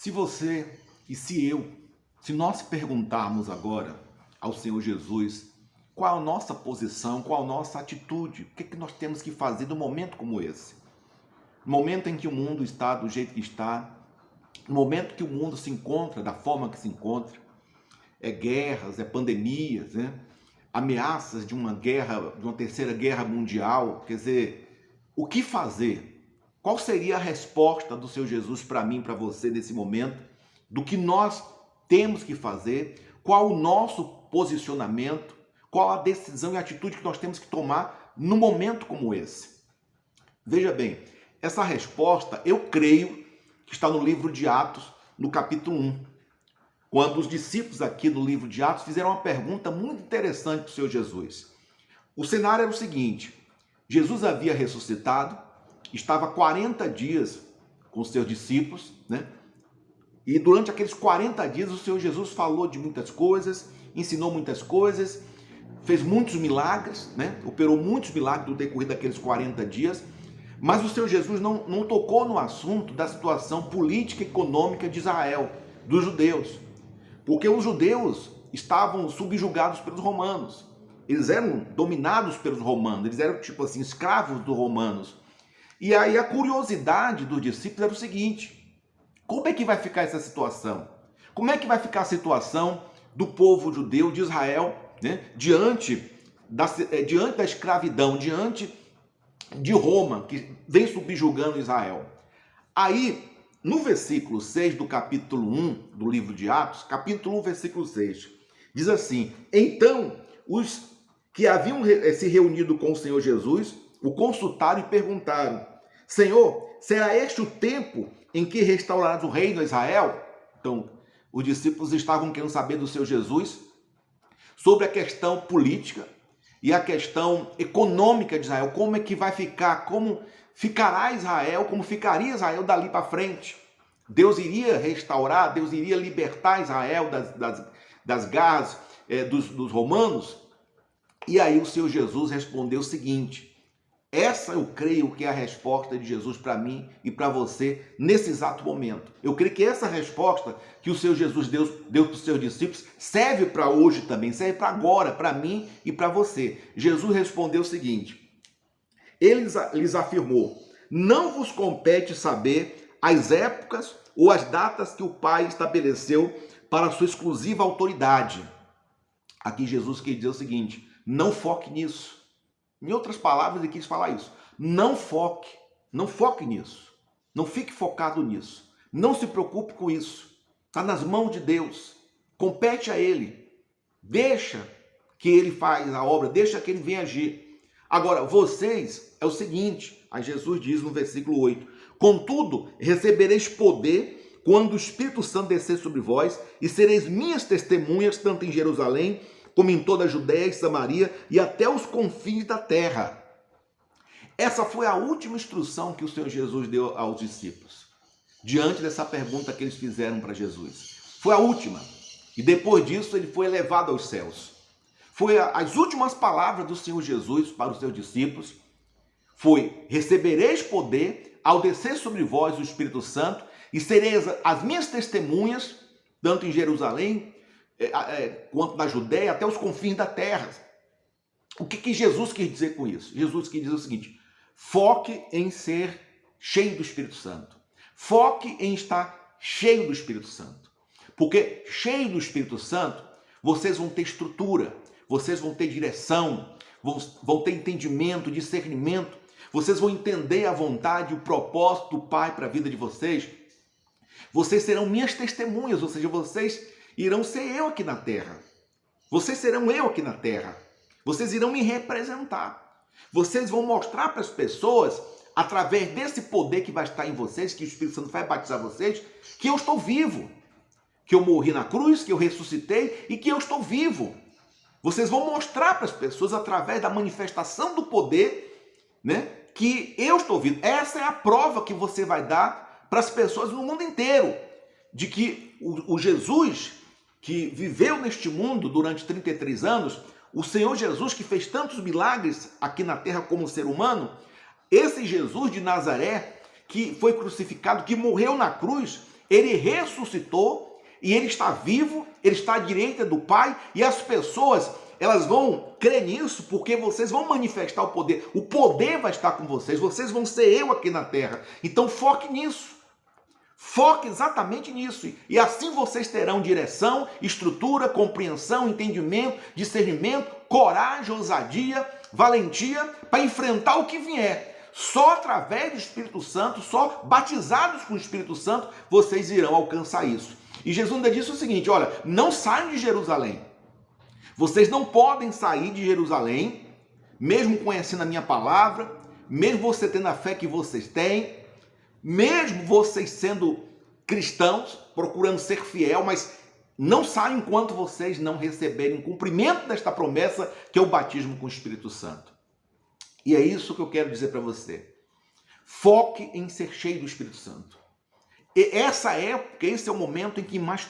Se você e se nós perguntarmos agora ao Senhor Jesus qual a nossa posição, qual a nossa atitude, o que nós temos que fazer num momento como esse? No momento em que o mundo está do jeito que está, no momento que o mundo se encontra da forma que se encontra, guerras, pandemias, ameaças de uma guerra, de uma terceira guerra mundial, quer dizer, o que fazer? Qual seria a resposta do Senhor Jesus para mim, para você nesse momento? Do que nós temos que fazer? Qual o nosso posicionamento? Qual a decisão e atitude que nós temos que tomar num momento como esse? Veja bem, essa resposta eu creio que está no livro de Atos, no capítulo 1. Quando os discípulos aqui no livro de Atos fizeram uma pergunta muito interessante para o Senhor Jesus. O cenário era o seguinte: Jesus havia ressuscitado, estava 40 dias com os seus discípulos, E durante aqueles 40 dias o Senhor Jesus falou de muitas coisas, ensinou muitas coisas, fez muitos milagres, Operou muitos milagres no decorrer daqueles 40 dias, mas o Senhor Jesus não tocou no assunto da situação política e econômica de Israel, dos judeus, porque os judeus estavam subjugados pelos romanos, eles eram dominados pelos romanos, eles eram tipo assim, escravos dos romanos. E aí a curiosidade dos discípulos era o seguinte: como é que vai ficar essa situação? Como é que vai ficar a situação do povo judeu de Israel, diante da escravidão, diante de Roma, que vem subjugando Israel? Aí, no versículo 6 do capítulo 1 do livro de Atos, capítulo 1, versículo 6, diz assim: então, os que haviam se reunido com o Senhor Jesus o consultaram e perguntaram: Senhor, será este o tempo em que restaurarás o reino a Israel? Então, os discípulos estavam querendo saber do Senhor Jesus sobre a questão política e a questão econômica de Israel. Como é que vai ficar? Como ficará Israel? Como ficaria Israel dali para frente? Deus iria restaurar? Deus iria libertar Israel das garras dos romanos? E aí o Senhor Jesus respondeu o seguinte: essa eu creio que é a resposta de Jesus para mim e para você nesse exato momento. Eu creio que essa resposta que o Senhor Jesus deu para os seus discípulos serve para hoje também, serve para agora, para mim e para você. Jesus respondeu o seguinte: ele lhes afirmou: não vos compete saber as épocas ou as datas que o Pai estabeleceu para a sua exclusiva autoridade. Aqui Jesus quer dizer o seguinte: não foque nisso. Em outras palavras, ele quis falar isso. Não foque nisso. Não fique focado nisso. Não se preocupe com isso. Está nas mãos de Deus. Compete a Ele. Deixa que Ele faz a obra, deixa que Ele venha agir. Agora, vocês, é o seguinte, aí Jesus diz no versículo 8: contudo, recebereis poder quando o Espírito Santo descer sobre vós, e sereis minhas testemunhas, tanto em Jerusalém, como em toda a Judéia e Samaria e até os confins da terra. Essa foi a última instrução que o Senhor Jesus deu aos discípulos, diante dessa pergunta que eles fizeram para Jesus. Foi a última. E depois disso ele foi elevado aos céus. Foi as últimas palavras do Senhor Jesus para os seus discípulos. Foi: recebereis poder ao descer sobre vós o Espírito Santo, e sereis as minhas testemunhas, tanto em Jerusalém, quanto na Judéia, até os confins da terra. O que Jesus quis dizer com isso? Jesus quis dizer o seguinte: foque em ser cheio do Espírito Santo. Foque em estar cheio do Espírito Santo. Porque cheio do Espírito Santo, vocês vão ter estrutura, vocês vão ter direção, vão ter entendimento, discernimento, vocês vão entender a vontade e o propósito do Pai para a vida de vocês. Vocês serão minhas testemunhas, ou seja, vocês irão ser eu aqui na terra. Vocês serão eu aqui na terra. Vocês irão me representar. Vocês vão mostrar para as pessoas, através desse poder que vai estar em vocês, que o Espírito Santo vai batizar vocês, que eu estou vivo. Que eu morri na cruz, que eu ressuscitei e que eu estou vivo. Vocês vão mostrar para as pessoas, através da manifestação do poder, que eu estou vivo. Essa é a prova que você vai dar para as pessoas no mundo inteiro, de que o Jesus que viveu neste mundo durante 33 anos, o Senhor Jesus que fez tantos milagres aqui na terra como ser humano, esse Jesus de Nazaré que foi crucificado, que morreu na cruz, Ele ressuscitou e ele está vivo, ele está à direita do Pai, e as pessoas, elas vão crer nisso porque vocês vão manifestar o poder. O poder vai estar com vocês vão ser eu aqui na terra. Então foque nisso. Foque exatamente nisso. E assim vocês terão direção, estrutura, compreensão, entendimento, discernimento, coragem, ousadia, valentia para enfrentar o que vier. Só através do Espírito Santo, só batizados com o Espírito Santo, vocês irão alcançar isso. E Jesus ainda disse o seguinte, olha, não saiam de Jerusalém. Vocês não podem sair de Jerusalém, mesmo conhecendo a minha palavra, mesmo você tendo a fé que vocês têm, mesmo vocês sendo cristãos, procurando ser fiel, mas não saiam enquanto vocês não receberem o cumprimento desta promessa, que é o batismo com o Espírito Santo. E é isso que eu quero dizer para você. Foque em ser cheio do Espírito Santo. E essa época, esse é o momento em que mais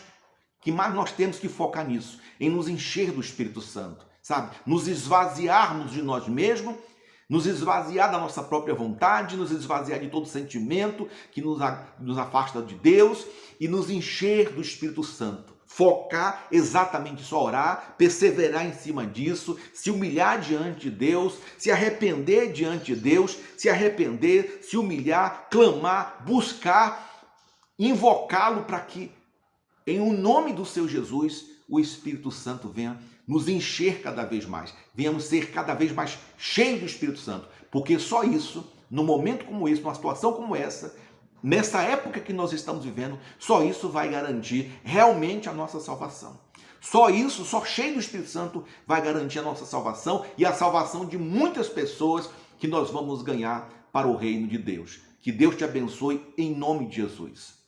nós temos que focar nisso, em nos encher do Espírito Santo, sabe? Nos esvaziarmos de nós mesmos, nos esvaziar da nossa própria vontade, nos esvaziar de todo sentimento que nos afasta de Deus e nos encher do Espírito Santo. Focar exatamente só orar, perseverar em cima disso, se humilhar diante de Deus, se arrepender diante de Deus, se humilhar, clamar, buscar, invocá-lo para que, em o nome do seu Jesus, o Espírito Santo venha nos encher cada vez mais, venhamos ser cada vez mais cheios do Espírito Santo, porque só isso, num momento como esse, numa situação como essa, nessa época que nós estamos vivendo, só isso vai garantir realmente a nossa salvação. Só isso, só cheio do Espírito Santo, vai garantir a nossa salvação e a salvação de muitas pessoas que nós vamos ganhar para o reino de Deus. Que Deus te abençoe em nome de Jesus.